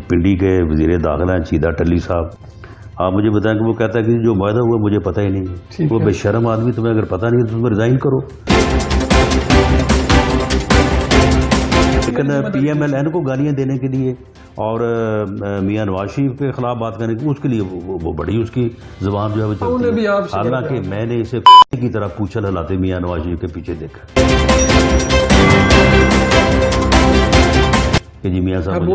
پنڈی کے وزیر داخلہ ہیں چیدہ ٹلی صاحب، آپ مجھے بتائیں کہ وہ کہتا ہے کہ جو معاہدہ ہوا مجھے پتہ ہی نہیں. وہ بے شرم آدمی، تمہیں اگر پتہ نہیں تو تم ریزائن کرو. لیکن پی ایم ایل این کو گالیاں دینے کے لیے اور میاں نواز شریف کے خلاف بات کرنے کی، اس کے لیے وہ بڑی اس کی زبان جو ہے وہ چلتی ہے. حالانکہ میں نے اسے کی طرح پوچھل ہلاتے میاں نواز شریف کے پیچھے دیکھا کہ جی میاں صاحب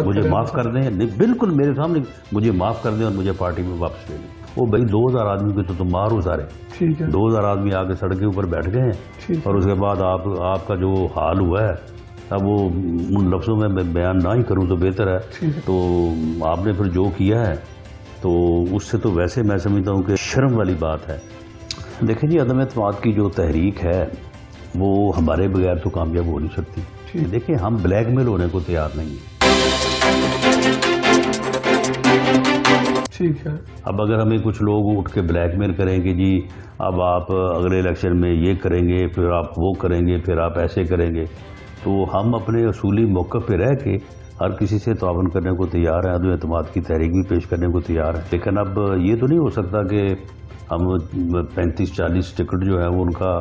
مجھے معاف کر دیں. بالکل میرے سامنے مجھے معاف کر دیں اور مجھے پارٹی میں واپس لے لیں. وہ بھائی 2000 آدمی کو تو تم مار ہو سارے. 2000 آدمی آ کے سڑک کے اوپر بیٹھ گئے ہیں اور اس کے بعد آپ کا جو حال ہوا ہے، اب وہ ان لفظوں میں بیان نہ ہی کروں تو بہتر ہے. تو آپ نے پھر جو کیا ہے تو اس سے تو ویسے میں سمجھتا ہوں کہ شرم والی بات ہے. دیکھیں جی، عدم اعتماد کی جو تحریک ہے وہ ہمارے بغیر تو کامیاب ہو نہیں سکتی. دیکھیں ہم بلیک میل ہونے کو تیار نہیں ہیں. ٹھیک ہے، اب اگر ہمیں کچھ لوگ اٹھ کے بلیک میل کریں کہ جی اب آپ اگلے الیکشن میں یہ کریں گے، پھر آپ وہ کریں گے، پھر آپ ایسے کریں گے، تو ہم اپنے اصولی موقف پہ رہ کے ہر کسی سے تعاون کرنے کو تیار ہیں، عدم اعتماد کی تحریک بھی پیش کرنے کو تیار ہیں. لیکن اب یہ تو نہیں ہو سکتا کہ ہم 35-40 ٹکٹ جو ہے وہ ان کا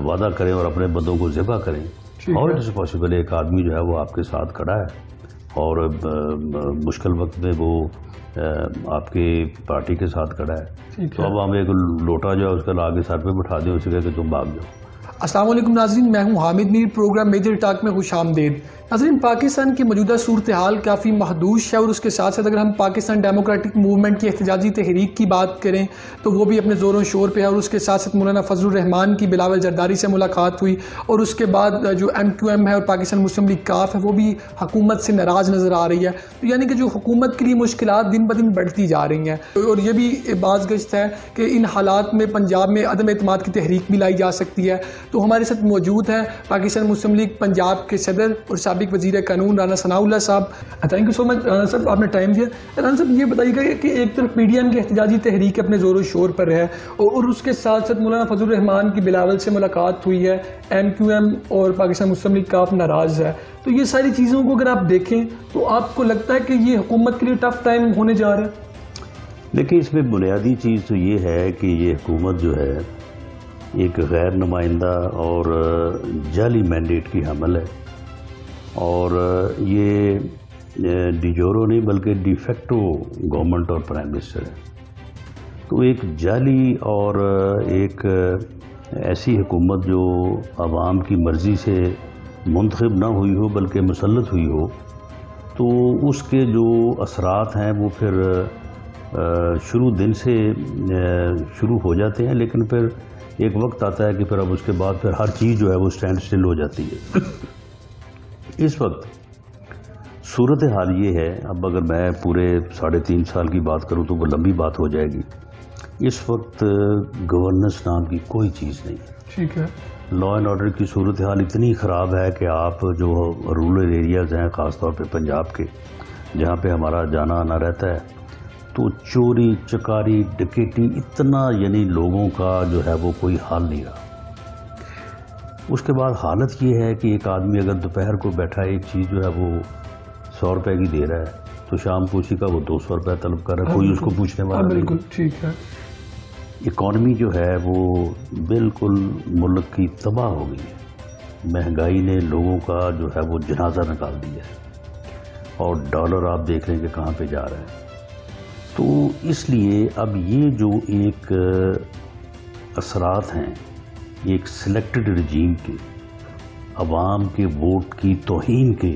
وعدہ کریں اور اپنے بندوں کو ذبح کریں. اور اٹ از پاسبل ایک آدمی جو ہے وہ آپ کے ساتھ کھڑا ہے اور مشکل وقت میں وہ آپ کے پارٹی کے ساتھ کھڑا ہے. تو اب ہم ایک لوٹا جو ہے اس کا آگے سر پہ بٹھا دیں، اسے کہ تم بھاگ جاؤ. السلام علیکم ناظرین، میں ہوں حامد میر، پروگرام میجر ٹاک میں خوش آمدید. ناظرین، پاکستان کی موجودہ صورتحال کافی محدود ہے اور اس کے ساتھ ساتھ اگر ہم پاکستان ڈیموکریٹک موومنٹ کی احتجاجی تحریک کی بات کریں تو وہ بھی اپنے زور و شور پہ ہے. اور اس کے ساتھ ساتھ مولانا فضل الرحمان کی بلاول زرداری سے ملاقات ہوئی اور اس کے بعد جو MQM ہے اور پاکستان مسلم لیگ کاف ہے وہ بھی حکومت سے ناراض نظر آ رہی ہے. تو یعنی کہ جو حکومت کے لیے مشکلات دن بدن بڑھتی جا رہی ہیں. اور یہ بھی باز گشت ہے کہ ان حالات میں پنجاب میں عدم اعتماد کی تحریک بھی لائی جا سکتی ہے. تو ہمارے ساتھ موجود ہیں پاکستان مسلم لیگ پنجاب کے صدر اور سابق وزیر قانون رانا ثناء اللہ صاحب. تھینک یو سو مچ رانا صاحب، آپ نے ٹائم دیا. رانا صاحب یہ بتائیے گا کہ ایک طرف PDM کی احتجاجی تحریک اپنے زور و شور پر ہے اور اس کے ساتھ ساتھ مولانا فضل الرحمان کی بلاول سے ملاقات ہوئی ہے، MQM اور پاکستان مسلم لیگ کاف ناراض ہے. تو یہ ساری چیزوں کو اگر آپ دیکھیں تو آپ کو لگتا ہے کہ یہ حکومت کے لیے ٹف ٹائم ہونے جا رہا ہے؟ دیکھیں اس میں بنیادی چیز تو یہ ہے کہ یہ حکومت جو ہے ایک غیر نمائندہ اور جعلی مینڈیٹ کی حامل ہے اور یہ ڈی جورو نہیں بلکہ ڈی فیکٹو گورنمنٹ اور پرائم منسٹر ہے. تو ایک جعلی اور ایک ایسی حکومت جو عوام کی مرضی سے منتخب نہ ہوئی ہو بلکہ مسلط ہوئی ہو، تو اس کے جو اثرات ہیں وہ پھر شروع دن سے شروع ہو جاتے ہیں، لیکن پھر ایک وقت آتا ہے کہ پھر اب اس کے بعد پھر ہر چیز جو ہے وہ سٹینڈ سٹل ہو جاتی ہے. اس وقت صورتحال یہ ہے، اب اگر میں پورے 3.5 سال کی بات کروں تو وہ لمبی بات ہو جائے گی. اس وقت گورننس نام کی کوئی چیز نہیں ہے. ٹھیک ہے، لا اینڈ آرڈر کی صورتحال اتنی خراب ہے کہ آپ جو رورل ایریاز ہیں خاص طور پہ پنجاب کے جہاں پہ ہمارا جانا آنا رہتا ہے، تو چوری چکاری ڈکیٹی اتنا یعنی لوگوں کا جو ہے وہ کوئی حال نہیں رہا. اس کے بعد حالت یہ ہے کہ ایک آدمی اگر دوپہر کو بیٹھا ایک چیز جو ہے وہ 100 روپے کی دے رہا ہے تو شام کو اسی کا وہ 200 روپے طلب کر رہا ہے، کوئی اس کو پوچھنے والا نہیں. بالکل ٹھیک ہے. اکانومی جو ہے وہ بالکل ملک کی تباہ ہو گئی ہے. مہنگائی نے لوگوں کا جو ہے وہ جنازہ نکال دیا ہے اور ڈالر آپ دیکھ رہے ہیں کہ کہاں پہ جا رہا ہے. تو اس لیے اب یہ جو ایک اثرات ہیں ایک سلیکٹڈ رجیم کے، عوام کے ووٹ کی توہین کے،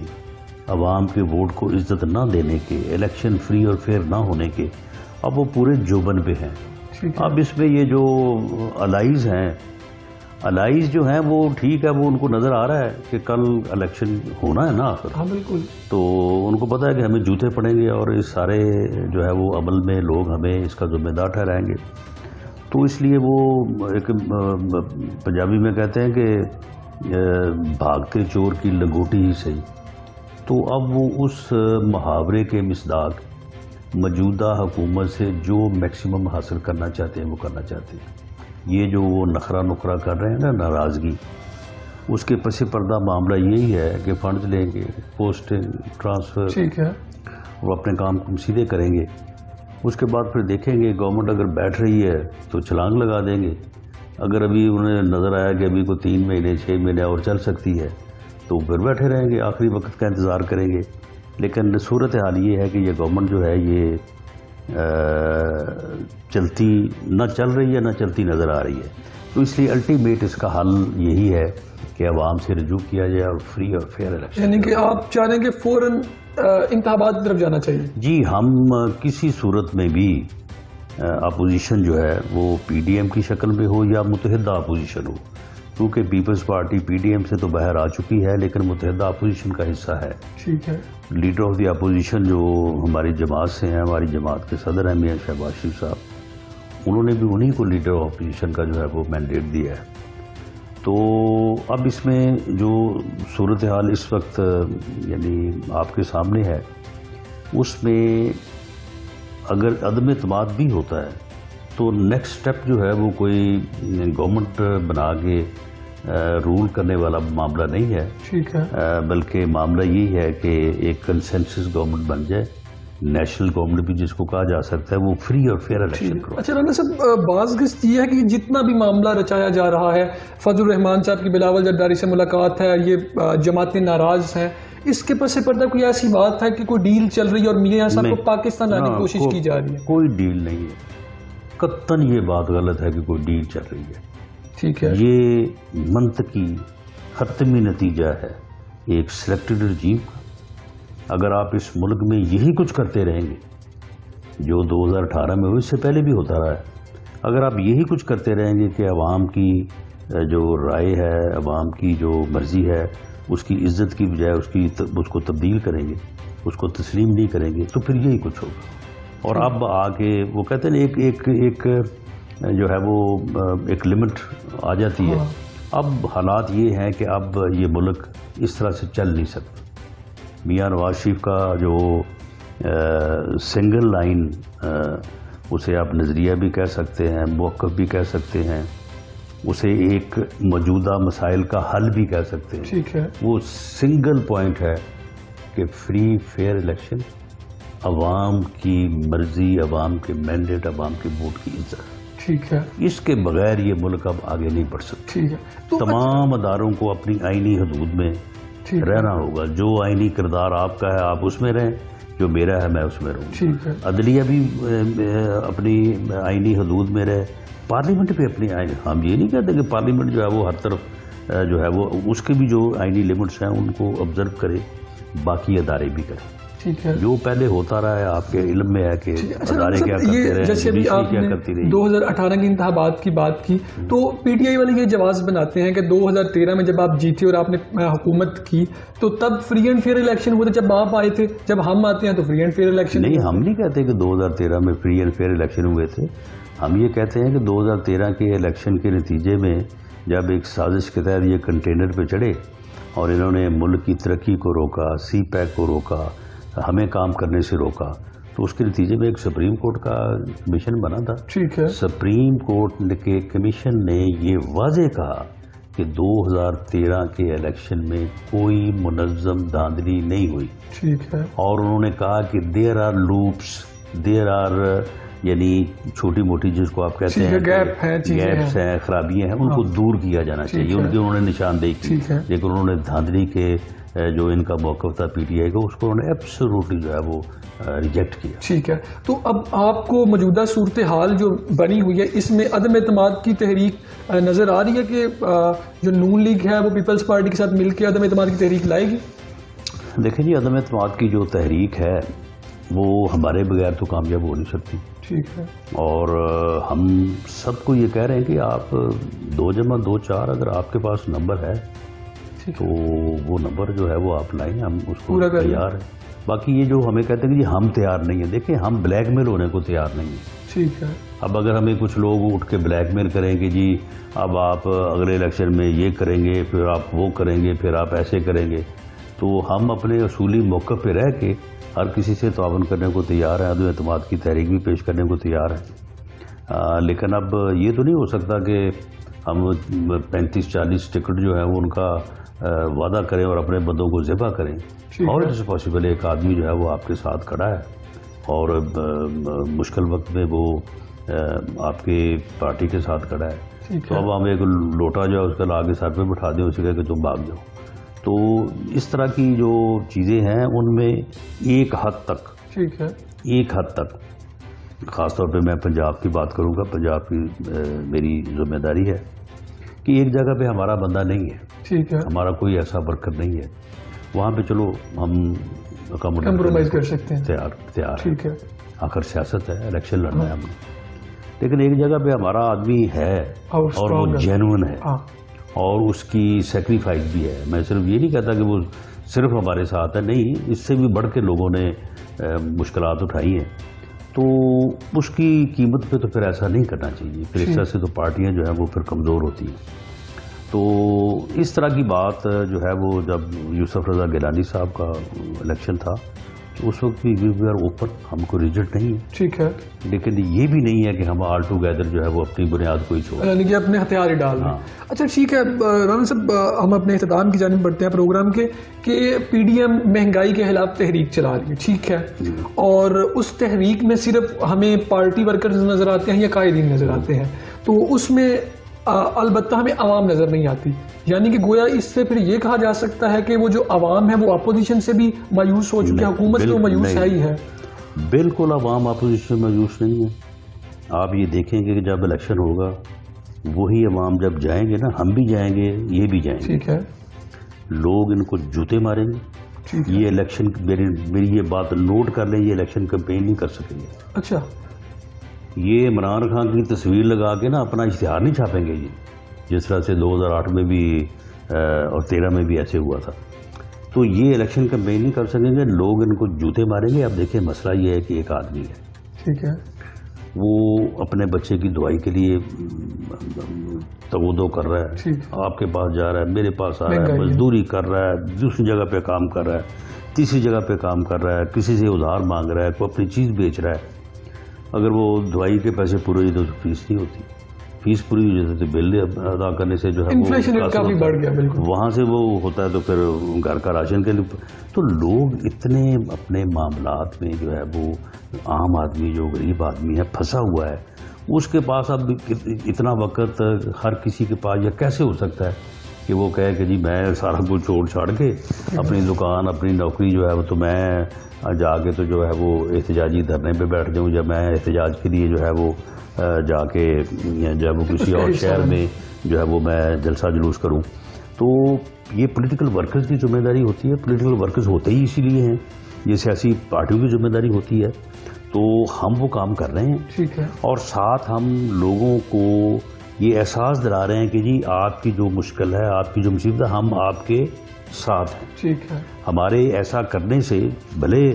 عوام کے ووٹ کو عزت نہ دینے کے، الیکشن فری اور فیئر نہ ہونے کے، اب وہ پورے جوبن پہ ہیں. اب اس میں یہ جو الائز ہیں، الائز جو ہیں وہ ٹھیک ہے، وہ ان کو نظر آ رہا ہے کہ کل الیکشن ہونا ہے نا آخر. ہاں بالکل. تو ان کو پتہ ہے کہ ہمیں جوتے پڑیں گے اور اس سارے جو ہے وہ عمل میں لوگ ہمیں اس کا ذمہ دار ٹھہرائیں گے. تو اس لیے وہ ایک پنجابی میں کہتے ہیں کہ بھاگتے چور کی لنگوٹی ہی صحیح. تو اب وہ اس محاورے کے مصداق موجودہ حکومت سے جو میکسیمم حاصل کرنا چاہتے ہیں وہ کرنا چاہتے ہیں. یہ جو وہ نخرہ کر رہے ہیں نا، ناراضگی، اس کے پس پردہ معاملہ یہی ہے کہ فنڈز لیں گے، پوسٹنگ، ٹرانسفر، ٹھیک ہے، وہ اپنے کام کو سیدھے کریں گے. اس کے بعد پھر دیکھیں گے گورنمنٹ اگر بیٹھ رہی ہے تو چھلانگ لگا دیں گے. اگر ابھی انہیں نظر آیا کہ ابھی کو 3 مہینے 6 مہینے اور چل سکتی ہے تو پھر بیٹھے رہیں گے، آخری وقت کا انتظار کریں گے. لیکن صورتحال یہ ہے کہ یہ گورنمنٹ جو ہے یہ چلتی نہ چل رہی ہے نہ چلتی نظر آ رہی ہے. تو اس لیے الٹیمیٹ اس کا حل یہی ہے کہ عوام سے رجوع کیا جائے اور فری اور فیئر الیکشن. یعنی کہ آپ چاہ رہے ہیں کہ فوراً انتخابات کی طرف جانا چاہیے؟ جی، ہم کسی صورت میں بھی اپوزیشن جو ہے وہ پی ڈی ایم کی شکل میں ہو یا متحدہ اپوزیشن ہو، کیونکہ Peoples Party P D M سے تو باہر آ چکی ہے لیکن متحدہ اپوزیشن کا حصہ ہے. ٹھیک ہے. لیڈر آف دی اپوزیشن جو ہماری جماعت سے ہیں، ہماری جماعت کے صدر ہیں میاں شہباز شریف صاحب، انہوں نے بھی انہی کو لیڈر آف اپوزیشن کا جو ہے وہ مینڈیٹ دیا ہے. تو اب اس میں جو صورتحال اس وقت یعنی آپ کے سامنے ہے، اس میں اگر عدم اعتماد بھی ہوتا ہے تو نیکسٹ سٹیپ جو ہے وہ کوئی گورنمنٹ بنا کے رول کرنے والا معاملہ نہیں ہے. ٹھیک ہے. بلکہ معاملہ یہ ہے کہ ایک کنسنسس گورنمنٹ بن جائے، نیشنل گورنمنٹ بھی جس کو کہا جا سکتا ہے، وہ فری اور فیئر الیکشن کرو. اچھا رانا صاحب، بعض گشت یہ ہے کہ جتنا بھی معاملہ رچایا جا رہا ہے، فضل الرحمان صاحب کی بلاول زرداری سے ملاقات ہے، یہ جماعتیں ناراض ہیں، اس کے پس پردہ کوئی ایسی بات ہے کہ کوئی ڈیل چل رہی ہے اور میاں صاحب کو پاکستان لانے کی کوشش کی جا رہی ہے؟ کوئی ڈیل نہیں ہے، قطعاً یہ بات غلط ہے کہ کوئی ڈیل چل رہی ہے. ٹھیک ہے. یہ منطقی حتمی نتیجہ ہے ایک سلیکٹڈ رجیم کا. اگر آپ اس ملک میں یہی کچھ کرتے رہیں گے جو 2018 میں ہوئی، اس سے پہلے بھی ہوتا رہا ہے، اگر آپ یہی کچھ کرتے رہیں گے کہ عوام کی جو رائے ہے، عوام کی جو مرضی ہے، اس کی عزت کی بجائے اس کو تبدیل کریں گے، اس کو تسلیم نہیں کریں گے، تو پھر یہی کچھ ہوگا. اور اب آگے وہ کہتے ہیں ایک جو ہے وہ ایک لمٹ آ جاتی ہے. اب حالات یہ ہیں کہ اب یہ ملک اس طرح سے چل نہیں سکتا. میاں نواز شریف کا جو سنگل لائن، اسے آپ نظریہ بھی کہہ سکتے ہیں، موقف بھی کہہ سکتے ہیں، اسے ایک موجودہ مسائل کا حل بھی کہہ سکتے ہیں. ٹھیک ہے. وہ سنگل پوائنٹ ہے کہ فری فیئر الیکشن، عوام کی مرضی، عوام کے مینڈیٹ، عوام کے ووٹ کی عزت. ٹھیک ہے. اس کے بغیر یہ ملک اب آگے نہیں بڑھ سکتا. ٹھیک ہے. تمام اداروں کو اپنی آئینی حدود میں رہنا ہوگا. جو آئینی کردار آپ کا ہے آپ اس میں رہیں، جو میرا ہے میں اس میں رہوں. ٹھیک ہے. عدلیہ بھی اپنی آئینی حدود میں رہے، پارلیمنٹ بھی اپنی آئینی. ہم یہ نہیں کہتے کہ پارلیمنٹ جو ہے وہ ہر طرف جو ہے وہ اس کے بھی جو آئینی لمٹس ہیں ان کو آبزرو کرے، باقی ادارے بھی کریں. ٹھیک ہے. جو پہلے ہوتا رہا ہے آپ کے علم میں ہے کہ ادارے کیا کرتے رہے، جیسے بھی آپ نے 2018 کے انتخابات کی بات کی تو پی ٹی آئی والے یہ جواز بناتے ہیں کہ 2013 میں جب آپ جیتے اور آپ نے حکومت کی تو تب فری اینڈ فیئر الیکشن ہوئے تھے. جب آپ آئے تھے، جب ہم آتے ہیں تو فری اینڈ فیئر الیکشن نہیں. ہم نہیں کہتے کہ 2013 میں فری اینڈ فیئر الیکشن ہوئے تھے. ہم یہ کہتے ہیں کہ 2013 کے الیکشن کے نتیجے میں جب ایک سازش کے تحت یہ کنٹینر پہ چڑھے اور انہوں نے ملک کی ترقی کو روکا، سی پیک کو روکا، ہمیں کام کرنے سے روکا، تو اس کے نتیجے میں ایک سپریم کورٹ کا کمیشن بنا تھا. ٹھیک ہے. سپریم کورٹ کے کمیشن نے یہ واضح کہا کہ 2013 کے الیکشن میں کوئی منظم دھاندلی نہیں ہوئی. ٹھیک ہے. اور انہوں نے کہا کہ there are loops, there are یعنی چھوٹی موٹی جس کو آپ کہتے ہیں گیپس ہیں، خرابیاں ہیں، ان کو دور کیا جانا چاہیے. ان کی انہوں نے نشاندہی کی، لیکن انہوں نے دھاندلی کے جو ان کا موقف تھا پی ٹی آئی کا، اس کو انہوں نے ایبسولوٹلی جو ہے وہ ریجیکٹ کیا. ٹھیک ہے. تو اب آپ کو موجودہ صورتحال جو بنی ہوئی ہے اس میں عدم اعتماد کی تحریک نظر آ رہی ہے کہ جو نون لیگ ہے وہ پیپلز پارٹی کے ساتھ مل کے عدم اعتماد کی تحریک لائے گی؟ دیکھیں جی، عدم اعتماد کی جو تحریک ہے وہ ہمارے بغیر تو کامیاب ہو نہیں سکتی. ٹھیک ہے. اور ہم سب کو یہ کہہ رہے ہیں کہ آپ 2+2=4 اگر آپ کے پاس نمبر ہے تو وہ نمبر جو ہے وہ آپ لائیں، ہم اس کو تیار ہیں. باقی یہ جو ہمیں کہتے ہیں کہ جی ہم تیار نہیں ہیں، دیکھیں ہم بلیک میل ہونے کو تیار نہیں ہیں. ٹھیک ہے. اب اگر ہمیں کچھ لوگ اٹھ کے بلیک میل کریں کہ جی اب آپ اگلے الیکشن میں یہ کریں گے، پھر آپ وہ کریں گے، پھر آپ ایسے کریں گے، تو ہم اپنے اصولی موقع پہ رہ کے ہر کسی سے تعاون کرنے کو تیار ہیں، عدم اعتماد کی تحریک بھی پیش کرنے کو تیار ہیں. لیکن اب یہ تو نہیں ہو سکتا کہ ہم 35-40 ٹکٹ جو ہے وہ ان کا وعدہ کریں اور اپنے بندوں کو ذبح کریں. اور اٹ از پاسبل ایک آدمی جو ہے وہ آپ کے ساتھ کھڑا ہے اور مشکل وقت میں وہ آپ کے پارٹی کے ساتھ کھڑا ہے, تو اب ہم ایک لوٹا جو ہے اس کا آگے سر پہ بٹھا دیں, اسے کہہ کہ تم بھاگ جاؤ. تو اس طرح کی جو چیزیں ہیں ان میں ایک حد تک خاص طور پہ میں پنجاب کی بات کروں گا. پنجاب کی میری ذمہ داری ہے کہ ایک جگہ پہ ہمارا بندہ نہیں ہے, ہمارا کوئی ایسا ورکر نہیں ہے, وہاں پہ چلو ہم کمپرومائز کر سکتے ہیں, تیار ہے. آخر سیاست ہے, الیکشن لڑنا ہے ہم نے, لیکن ایک جگہ پہ ہمارا آدمی ہے اور وہ جینون ہے اور اس کی سیکریفائس بھی ہے. میں صرف یہ نہیں کہتا کہ وہ صرف ہمارے ساتھ ہے, نہیں, اس سے بھی بڑھ کے لوگوں نے مشکلات اٹھائی ہیں, تو اس کی قیمت پہ تو پھر ایسا نہیں کرنا چاہیے. پھر اس طرح سے تو پارٹیاں جو ہیں وہ پھر کمزور ہوتی ہیں. تو اس طرح کی بات جو ہے وہ جب یوسف رضا گیلانی صاحب کا الیکشن تھا تو اس وقت بھی وی آر اوپن, ہم کو ریجٹ نہیں ہے, ٹھیک ہے, لیکن یہ بھی نہیں ہے کہ ہم آل ٹوگیدر جو ہے وہ اپنی بنیاد کو ہی چھوڑ, یعنی کہ اپنے ہتھیار ہی ڈال دیں. اچھا ٹھیک ہے رانا صاحب, ہم اپنے اختتام کی جانب بڑھتے ہیں پروگرام کے کہ پی ڈی ایم مہنگائی کے خلاف تحریک چلا رہی ہے, ٹھیک ہے, اور اس تحریک میں صرف ہمیں پارٹی ورکرز نظر آتے ہیں یا قائدین نظر آتے ہیں, تو اس میں البتہ ہمیں عوام نظر نہیں آتی. یعنی کہ گویا اس سے پھر یہ کہا جا سکتا ہے کہ وہ جو عوام ہے وہ اپوزیشن سے بھی مایوس ہو چکے ہیں, حکومت سے مایوس ہے ہی ہے. بالکل عوام اپوزیشن میں مایوس نہیں ہے. آپ یہ دیکھیں گے کہ جب الیکشن ہوگا وہی عوام جب جائیں گے نا, ہم بھی جائیں گے, یہ بھی جائیں گے, ٹھیک ہے, لوگ ان کو جوتے ماریں گے. یہ الیکشن, میری یہ بات نوٹ کر لیں, یہ الیکشن کمپین نہیں کر سکیں گے. اچھا, یہ عمران خان کی تصویر لگا کے نا اپنا اشتہار نہیں چھاپیں گے, یہ جس طرح سے 2008 میں بھی اور 13 میں بھی ایسے ہوا تھا. تو یہ الیکشن کمپین نہیں کر سکیں گے, لوگ ان کو جوتے ماریں گے. اب دیکھیں مسئلہ یہ ہے کہ ایک آدمی ہے, ٹھیک ہے, وہ اپنے بچے کی دوائی کے لیے تغودو کر رہا ہے, آپ کے پاس جا رہا ہے, میرے پاس آ رہا ہے, مزدوری کر رہا ہے, دوسری جگہ پہ کام کر رہا ہے, تیسری جگہ پہ کام کر رہا ہے, کسی سے ادھار مانگ رہا ہے, کوئی اپنی چیز بیچ رہا ہے. اگر وہ دوائی کے پیسے پورے ہوئی تو فیس نہیں ہوتی, فیس پوری ہو جاتی تو بل ادا کرنے سے جو ہے انفلیشن ریٹ کافی بڑھ گیا, بالکل وہاں سے وہ ہوتا ہے تو پھر گھر کا راشن کے لیے. تو لوگ اتنے اپنے معاملات میں جو ہے وہ عام آدمی جو غریب آدمی ہے پھنسا ہوا ہے, اس کے پاس اب اتنا وقت ہر کسی کے پاس یہ کیسے ہو سکتا ہے کہ وہ کہے کہ جی میں سارا کچھ چھوڑ کے اپنی دکان, اپنی نوکری جو ہے وہ تو میں جا کے تو جو ہے وہ احتجاجی دھرنے پہ بیٹھ جاؤں, جب میں احتجاج کے لیے جو ہے وہ جا کے جب وہ کسی اور شہر میں جو ہے وہ میں جلسہ جلوس کروں. تو یہ پولیٹیکل ورکرز کی ذمہ داری ہوتی ہے. پولیٹیکل ورکرز ہوتے ہی اسی لیے ہیں, یہ سیاسی پارٹیوں کی ذمہ داری ہوتی ہے. تو ہم وہ کام کر رہے ہیں, ٹھیک ہے, اور ساتھ ہم لوگوں کو یہ احساس دلا رہے ہیں کہ جی آپ کی جو مشکل ہے, آپ کی جو مصیبت ہے, ہم آپ کے ساتھ ہیں. ٹھیک ہے, ہمارے ایسا کرنے سے بھلے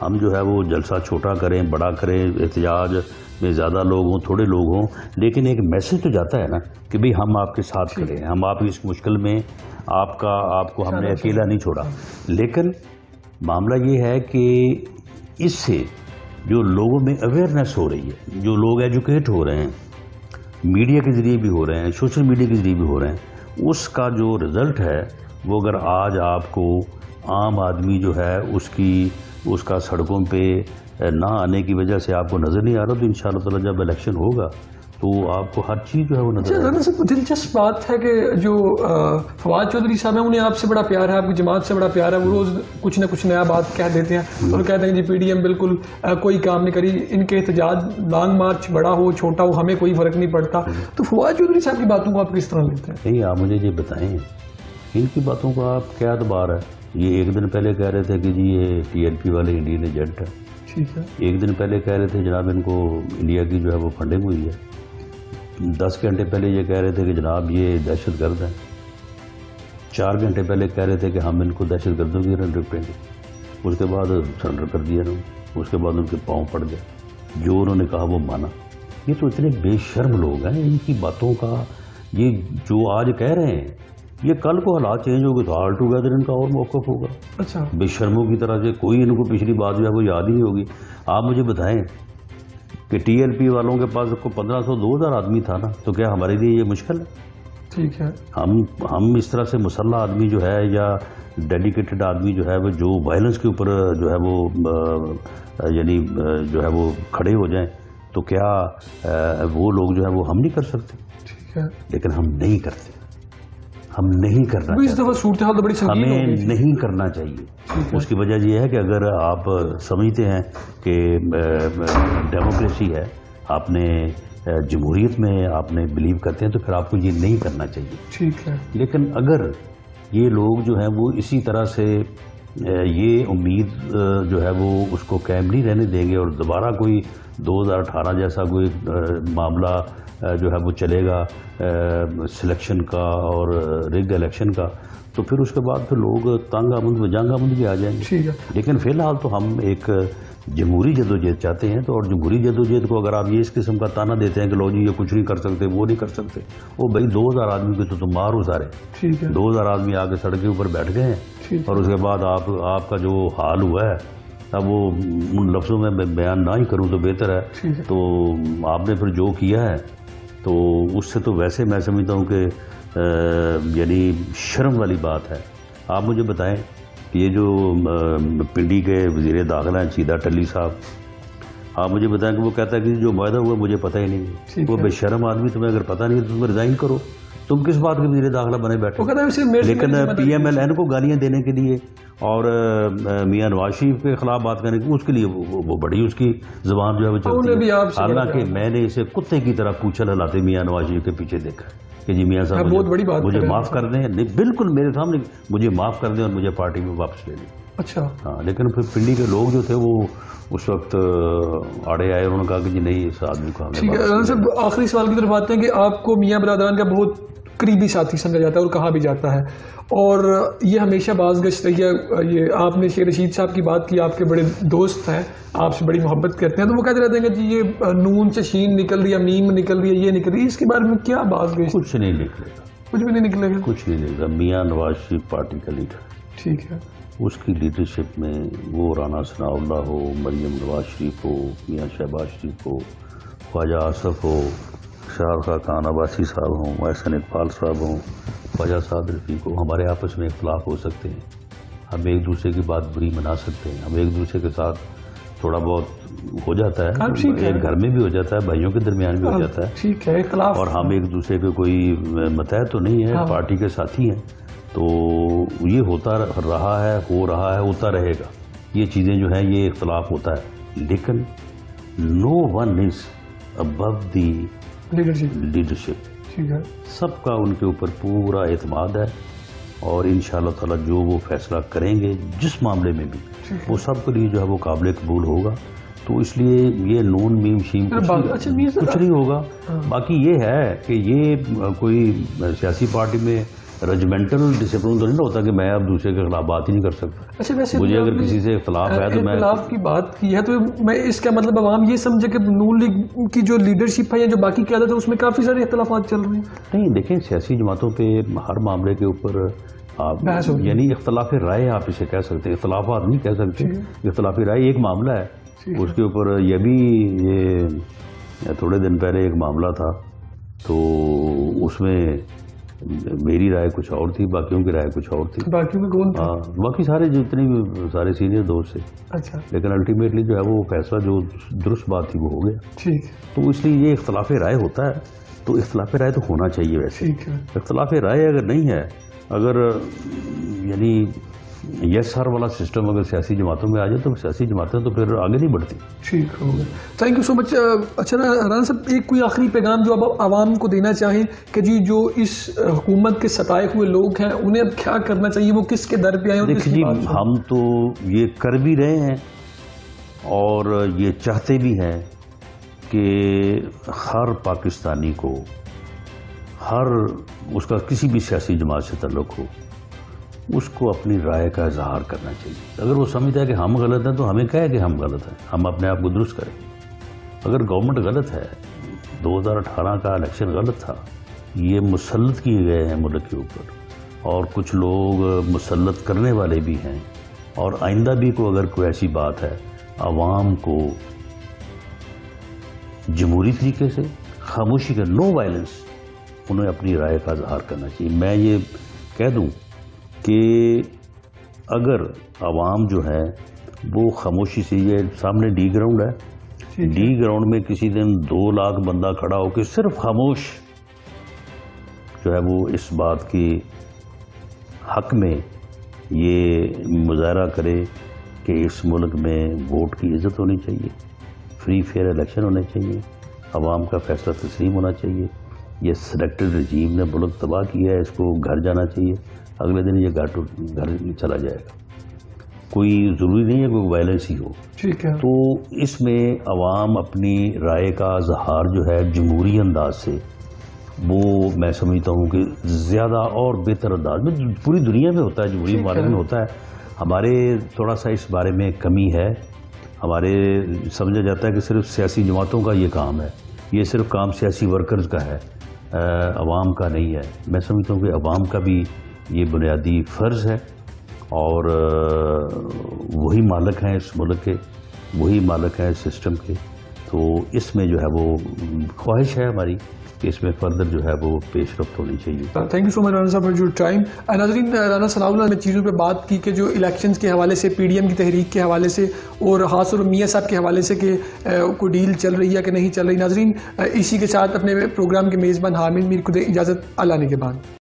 ہم جو ہے وہ جلسہ چھوٹا کریں, بڑا کریں, احتجاج میں زیادہ لوگ ہوں, تھوڑے لوگ ہوں, لیکن ایک میسج تو جاتا ہے نا کہ بھئی ہم آپ کے ساتھ کھڑے ہیں, ہم آپ کی اس مشکل میں آپ کو ہم نے اکیلا نہیں چھوڑا. لیکن معاملہ یہ ہے کہ اس سے جو لوگوں میں اویئرنیس ہو رہی ہے, جو لوگ ایجوکیٹ ہو رہے ہیں, میڈیا کے ذریعے بھی ہو رہے ہیں, سوشل میڈیا کے ذریعے بھی ہو رہے ہیں, اس کا جو رزلٹ ہے وہ اگر آج آپ کو عام آدمی جو ہے اس کا سڑکوں پہ نہ آنے کی وجہ سے آپ کو نظر نہیں آ رہا, تو انشاءاللہ تعالی جب الیکشن ہوگا تو آپ کو ہر چیز جو ہے وہ نظر آئے گی. دلچسپ بات ہے کہ جو فواد چودھری صاحب ہیں انہیں آپ سے بڑا پیار ہے, آپ کی جماعت سے بڑا پیار ہے, وہ روز کچھ نہ کچھ نیا بات کہہ دیتے ہیں اور کہتے ہیں جی پی ڈی ایم بالکل کوئی کام نہیں کری, ان کے احتجاج لانگ مارچ بڑا ہو چھوٹا ہو ہمیں کوئی فرق نہیں پڑتا. تو فواد چودھری صاحب کی باتوں کو آپ کس طرح لیتے ہیں؟ نہیں, آپ مجھے یہ بتائیں ان کی باتوں کا آپ کیا اعتبار ہے؟ یہ ایک دن پہلے کہہ رہے تھے کہ جی یہ ٹی ایل پی والے انڈین ایجنٹ ہے, ٹھیک ہے, ایک دن پہلے کہہ رہے تھے جناب ان کو انڈیا کی جو ہے وہ فنڈنگ ہوئی ہے, 10 گھنٹے پہلے یہ کہہ رہے تھے کہ جناب یہ دہشت گرد ہیں, 4 گھنٹے پہلے کہہ رہے تھے کہ ہم ان کو دہشت گردوں کی رن رپٹیں گے, اس کے بعد سرنڈر کر دیا انہوں نے, اس کے بعد ان کے پاؤں پڑ گئے, جو انہوں نے کہا وہ مانا. یہ تو اتنے بے شرم لوگ ہیں, ان کی باتوں کا یہ جو آج کہہ رہے ہیں یہ کل کو حالات چینج ہو گئے تو آل ٹوگیدر ان کا اور موقف ہوگا. اچھا, بے شرموں کی طرح سے کوئی ان کو پچھلی بات جو ہے وہ یاد ہی نہیں ہوگی. آپ مجھے بتائیں کہ ٹی ایل پی والوں کے پاس کو 1500-2000 آدمی تھا نا, تو کیا ہمارے لیے یہ مشکل ہے؟ ٹھیک ہے. ہم اس طرح سے مسلح آدمی جو ہے یا ڈیڈیکیٹڈ آدمی جو ہے وہ جو وائلنس کے اوپر جو ہے وہ یعنی جو ہے وہ کھڑے ہو جائیں تو کیا وہ لوگ جو ہے وہ ہم نہیں کر سکتے؟ ٹھیک ہے. لیکن ہم نہیں کرتے، ہم نہیں کرنا اس دفعہ صورتحال تو بڑی سنگین ہو ہمیں گئی. نہیں کرنا چاہیے. اس کی وجہ یہ ہے کہ اگر آپ سمجھتے ہیں کہ ڈیموکریسی ہے، آپ نے جمہوریت میں آپ نے بلیو کرتے ہیں تو پھر آپ کو یہ نہیں کرنا چاہیے. ٹھیک ہے. لیکن اگر یہ لوگ جو ہیں وہ اسی طرح سے یہ امید جو ہے وہ اس کو قائم نہیں رہنے دیں گے اور دوبارہ کوئی 2018 جیسا کوئی معاملہ جو ہے وہ چلے گا سلیکشن کا اور ریگ الیکشن کا، تو پھر اس کے بعد پھر لوگ تنگ آمد و جنگ آمد بھی آ جائیں گے. ٹھیک ہے. لیکن فی الحال تو ہم ایک جمہوری جدوجہد چاہتے ہیں. تو اور جمہوری جدوجہد کو اگر آپ یہ اس قسم کا تانا دیتے ہیں کہ لو جی یہ کچھ نہیں کر سکتے، وہ نہیں کر سکتے، وہ بھائی 2000 آدمی کو تو تم مارو سارے. ٹھیک ہے. 2000 آدمی آ کے سڑک کے اوپر بیٹھ گئے ہیں اور اس کے بعد آپ کا جو حال ہوا ہے اب وہ ان لفظوں میں بیان نہ ہی کروں تو بہتر ہے. تو آپ نے پھر جو کیا ہے تو اس سے تو ویسے میں سمجھتا ہوں کہ یعنی شرم والی بات ہے. آپ مجھے بتائیں کہ یہ جو پنڈی کے وزیر داخلہ ہیں چیدہ ٹلی صاحب، آپ مجھے بتائیں کہ وہ کہتا ہے کہ جو معاہدہ ہوا مجھے پتہ ہی نہیں. وہ بے شرم آدمی، تمہیں اگر پتہ نہیں تو تم ریزائن کرو. تم کس بات کے وزیر داخلہ بنے بیٹھے؟ لیکن پی ایم ایل این کو گالیاں دینے کے لیے اور میاں نواز شریف کے خلاف بات کرنے کے اس کے لیے وہ بڑی اس کی زبان جو ہے وہ چلتی ہے. حالانکہ میں نے اسے کتے کی طرح پوچھل ہلاتے میاں نواز شریف کے پیچھے دیکھا کہ جی میاں صاحب مجھے معاف کر دیں. بالکل میرے سامنے مجھے معاف کر دیں اور مجھے پارٹی میں واپس لے لیں. اچھا. ہاں، لیکن پھر پنڈی کے لوگ جو تھے وہ اس وقت آڑے آئے، انہوں نے کہا کہ جی نہیں اس آدمی کو. ٹھیک ہے. آخری سوال کی طرف آتے ہیں کہ آپ کو میاں برادران کا بہت قریبی ساتھی سمجھا جاتا ہے اور کہا بھی جاتا ہے، اور یہ ہمیشہ باز گشت رہی ہے. یہ آپ نے شیخ رشید صاحب کی بات کی، آپ کے بڑے دوست ہیں، آپ سے بڑی محبت کرتے ہیں، تو وہ کہتے رہتے ہیں کہ جی یہ نون سے شین نکل رہی ہے، میم نکل رہی ہے، یہ نکل رہی ہے. اس کے بارے میں کیا باز گشت؟ کچھ نہیں نکلے گا. کچھ بھی نہیں نکلے گا. کچھ نہیں نکلے گا. میاں نواز شریف پارٹی کا لیڈر. ٹھیک ہے. اس کی لیڈرشپ میں وہ رانا ثناء اللہ ہو، مریم نواز شریف ہو، میاں شہباز شریف ہو، خواجہ آصف ہو، شاہ خاقان عباسی صاحب ہوں، محسن اقبال صاحب ہوں، خواجہ سعد رفیق ہو، ہمارے آپس میں اختلاف ہو سکتے ہیں، ہم ایک دوسرے کی بات بری منا سکتے ہیں، ہم ایک دوسرے کے ساتھ تھوڑا بہت ہو جاتا ہے، ایک گھر میں بھی ہو جاتا ہے، بھائیوں کے درمیان بھی ہو جاتا ہے. ٹھیک ہے. اختلاف. اور ہم ایک دوسرے کے کوئی متحد تو نہیں ہے، پارٹی کے ساتھی ہیں. تو یہ ہوتا رہا ہے، ہو رہا ہے، ہوتا رہے گا. یہ چیزیں جو ہیں یہ اختلاف ہوتا ہے، لیکن نو one is Abu the leadership. ٹھیک ہے. سب کا ان کے اوپر پورا اعتماد ہے اور انشاءاللہ تعالی جو وہ فیصلہ کریں گے جس معاملے میں بھی وہ سب کے لیے جو ہے وہ قابل قبول ہوگا. تو اس لیے یہ نون میم شیم کچھ نہیں ہوگا. باقی یہ ہے کہ یہ کوئی سیاسی پارٹی میں رجمنٹل ڈسپلن تو نہیں ہوتا کہ میں اب دوسرے کے خلاف بات ہی نہیں کر سکتا. اچھا. ویسے مجھے اگر کسی سے اختلاف ہے تو میں اختلاف کی بات کی ہے تو میں اس کا مطلب عوام یہ سمجھے کہ نون لیگ کی جو لیڈرشپ ہے یا جو باقی قیادت ہے اس میں کافی سارے اختلافات چل رہے ہیں. نہیں دیکھیں، سیاسی جماعتوں پہ ہر معاملے کے اوپر آپ یعنی اختلاف رائے آپ اسے کہہ سکتے ہیں، اختلافات نہیں کہہ سکتے. اختلاف رائے ایک معاملہ ہے، اس کے اوپر یہ بھی یہ تھوڑے دن پہلے ایک معاملہ تھا تو اس میں میری رائے کچھ اور تھی، باقیوں کی رائے کچھ اور تھی. باقیوں میں کون تھا؟ باقی سارے جتنے بھی سارے سینئر دوست تھے. اچھا. لیکن الٹیمیٹلی جو ہے وہ فیصلہ جو درست بات تھی وہ ہو گیا. ٹھیک. تو اس لیے یہ اختلاف رائے ہوتا ہے، تو اختلاف رائے تو ہونا چاہیے. ویسے اختلاف رائے اگر نہیں ہے، اگر یعنی یس سر والا سسٹم اگر سیاسی جماعتوں میں آ جائے تو سیاسی جماعتیں تو پھر آگے نہیں بڑھتی. ٹھیک ہو گیا. تھینک یو سو مچ. اچھا رانا صاحب، ایک کوئی آخری پیغام جو اب عوام کو دینا چاہیں کہ جی جو اس حکومت کے ستائے ہوئے لوگ ہیں انہیں اب کیا کرنا چاہیے، وہ کس کے در پہ آئیں؟ دیکھیں جی، ہم تو یہ کر بھی رہے ہیں اور یہ چاہتے بھی ہیں کہ ہر پاکستانی کو، ہر اس کا کسی بھی سیاسی جماعت سے تعلق ہو، اس کو اپنی رائے کا اظہار کرنا چاہیے. اگر وہ سمجھتا ہے کہ ہم غلط ہیں تو ہمیں کہے کہ ہم غلط ہیں، ہم اپنے آپ کو درست کریں. اگر گورنمنٹ غلط ہے، 2018 کا الیکشن غلط تھا، یہ مسلط کیے گئے ہیں ملک کے اوپر اور کچھ لوگ مسلط کرنے والے بھی ہیں، اور آئندہ بھی اگر کوئی ایسی بات ہے، عوام کو جمہوری طریقے سے خاموشی کا، نو وائلنس، انہیں اپنی رائے کا اظہار کرنا چاہیے. میں یہ کہہ دوں کہ اگر عوام جو ہے وہ خاموشی سے، یہ سامنے ڈی گراؤنڈ ہے، ڈی گراؤنڈ میں کسی دن 2 لاکھ بندہ کھڑا ہو کے صرف خاموش جو ہے وہ اس بات کی حق میں یہ مظاہرہ کرے کہ اس ملک میں ووٹ کی عزت ہونی چاہیے، فری فیئر الیکشن ہونے چاہیے، عوام کا فیصلہ تسلیم ہونا چاہیے. یہ سلیکٹڈ رجیم نے ملک تباہ کیا ہے، اس کو گھر جانا چاہیے، اگلے دن یہ گھر چلا جائے گا. کوئی ضروری نہیں ہے کوئی وائلنس ہی ہو. ٹھیک ہے. تو اس میں عوام اپنی رائے کا اظہار جو ہے جمہوری انداز سے، وہ میں سمجھتا ہوں کہ زیادہ اور بہتر انداز میں پوری دنیا میں ہوتا ہے، جمہوری ممالک میں ہوتا ہے. ہمارے تھوڑا سا اس بارے میں کمی ہے. ہمارے سمجھا جاتا ہے کہ صرف سیاسی جماعتوں کا یہ کام ہے، یہ صرف کام سیاسی ورکرز کا ہے، عوام کا نہیں ہے. میں سمجھتا ہوں کہ عوام کا بھی یہ بنیادی فرض ہے، اور وہی مالک ہیں اس ملک کے، وہی مالک ہیں اس سسٹم کے. تو اس میں جو ہے وہ خواہش ہے ہماری کہ اس میں فردر جو ہے وہ پیش رفت ہونی چاہیے. تھینک یو سو مچ رانا صاحب فار یور ٹائم. ناظرین، رانا ثناء اللہ نے چیزوں پہ بات کی کہ جو الیکشنز کے حوالے سے، پی ڈی ایم کی تحریک کے حوالے سے، اور خاص طور میاں صاحب کے حوالے سے کہ کوئی ڈیل چل رہی ہے کہ نہیں چل رہی. ناظرین، اسی کے ساتھ اپنے پروگرام کے میزبان حامد میر کو دیں اجازت. اللہ نے کے بعد.